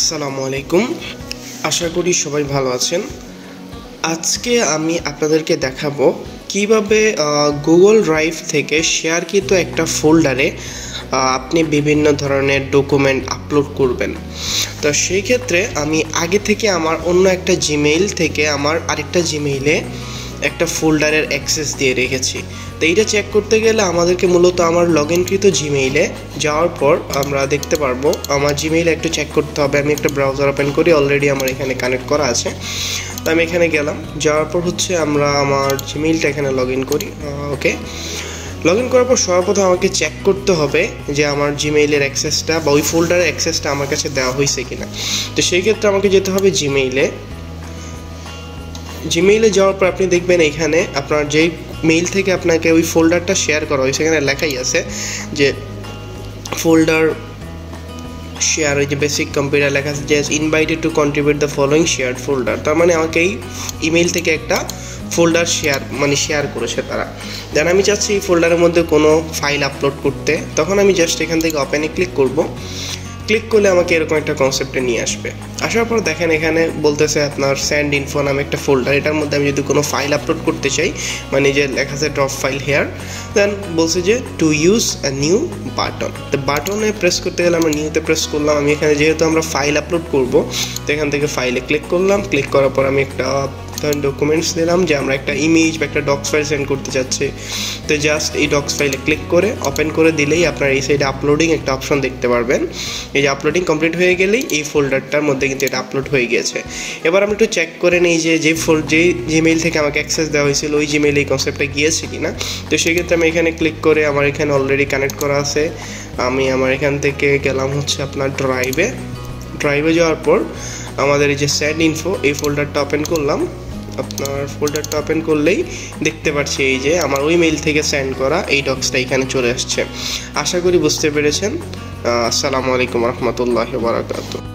আসসালামু আলাইকুম। আশা করি সবাই ভালো আছেন। আজকে আমি আপনাদেরকে দেখাবো কিভাবে গুগল ড্রাইভ থেকে শেয়ারকৃত একটা ফোল্ডারে আপনি বিভিন্ন ধরনের ডকুমেন্ট আপলোড করবেন। তো সেই ক্ষেত্রে আমি আগে থেকে আমার অন্য একটা জিমেইল থেকে আমার আরেকটা জিমেইলে একটা ফোল্ডারের অ্যাক্সেস দিয়ে রেখেছি। তো এইটা চেক করতে গেলে আমাদেরকে মূলত আমার লগ ইনকৃত জিমেইলে যাওয়ার পর আমরা দেখতে পারবো আমার জিমেইলে একটু চেক করতে হবে। আমি একটা ব্রাউজার ওপেন করি, অলরেডি আমার এখানে কানেক্ট করা আছে। তো আমি এখানে গেলাম, যাওয়ার পর আমরা আমার জিমেইলটা এখানে লগ ইন করি। ওকে, লগ ইন করার পর সর্বপ্রথম আমাকে চেক করতে হবে যে আমার জিমেইলের অ্যাক্সেসটা বা ওই ফোল্ডারের অ্যাক্সেসটা আমার কাছে দেওয়া হয়েছে কিনা। তো সেই ক্ষেত্রে আমাকে যেতে হবে জিমেইলে যাওয়ার পর আপনি দেখবেন এখানে আপনার যেই মেইল থেকে আপনাকে ওই ফোল্ডারটা শেয়ার করা হয়েছে সেখানে লেখাই আছে যে ফোল্ডার শেয়ার, ওই যে বেসিক কম্পিউটার লেখা আছে যে invited to contribute the following share folder. তার মানে আমাকে এই ইমেইল থেকে একটা ফোল্ডার শেয়ার করেছে তারা। দেন আমি চাচ্ছি এই ফোল্ডারের মধ্যে কোনো ফাইল আপলোড করতে, তখন আমি জাস্ট এখান থেকে ওপেনে ক্লিক করব। ক্লিক করলে আমাকে এরকম একটা কনসেপ্টে নিয়ে আসবে। আসার পর দেখেন এখানে বলতেছে আপনার স্যান্ড ইনফো নামে একটা ফোল্ডার, এটার মধ্যে আমি যদি কোনো ফাইল আপলোড করতে চাই, মানে যে লেখা আছে ড্রপ ফাইল হেয়ার, দেন বলছে যে to use a new button. তো বাটনে প্রেস করতে গেলে আমরা নিউতে প্রেস করলাম। আমি এখানে যেহেতু আমরা ফাইল আপলোড করব, তো এখান থেকে ফাইলে ক্লিক করলাম। ক্লিক করার পর আমি একটা ডকুমেন্টস দিলাম যে আমরা একটা ইমেজ বা একটা ডক্স ফাইল সেন্ড করতে চাচ্ছি। তো জাস্ট এই ডক্স ফাইলে ক্লিক করে ওপেন করে দিলেই আপনার এই সাইডে আপলোডিং একটা অপশন দেখতে পারবেন। এই যে আপলোডিং কমপ্লিট হয়ে গেলেই এই ফোল্ডারটার মধ্যে কিন্তু এটা আপলোড হয়ে গিয়েছে। এবার আমি একটু চেক করে নিই যে যে জিমেইল থেকে আমাকে অ্যাক্সেস দেওয়া হয়েছিল ওই জিমেইলে এই কনসেপ্টটা গিয়েছে কি না। তো সেক্ষেত্রে আমি এখানে ক্লিক করে আমার এখানে অলরেডি কানেক্ট করা আছে। আমি আমার এখান থেকে গেলাম আপনার ড্রাইভে যাওয়ার পর আমাদের এই যে স্যান্ড ইনফো এই ফোল্ডারটা ওপেন করলাম। আপনার ফোল্ডারটা ওপেন করলেই দেখতে পাচ্ছি এই যে আমার ওই মেইল থেকে সেন্ড করা এই ডক্সটা এখানে চলে আসছে। আশা করি বুঝতে পেরেছেন। আসসালামু আলাইকুম রহমতুল্লাহি ওয়া বারাকাতুহু।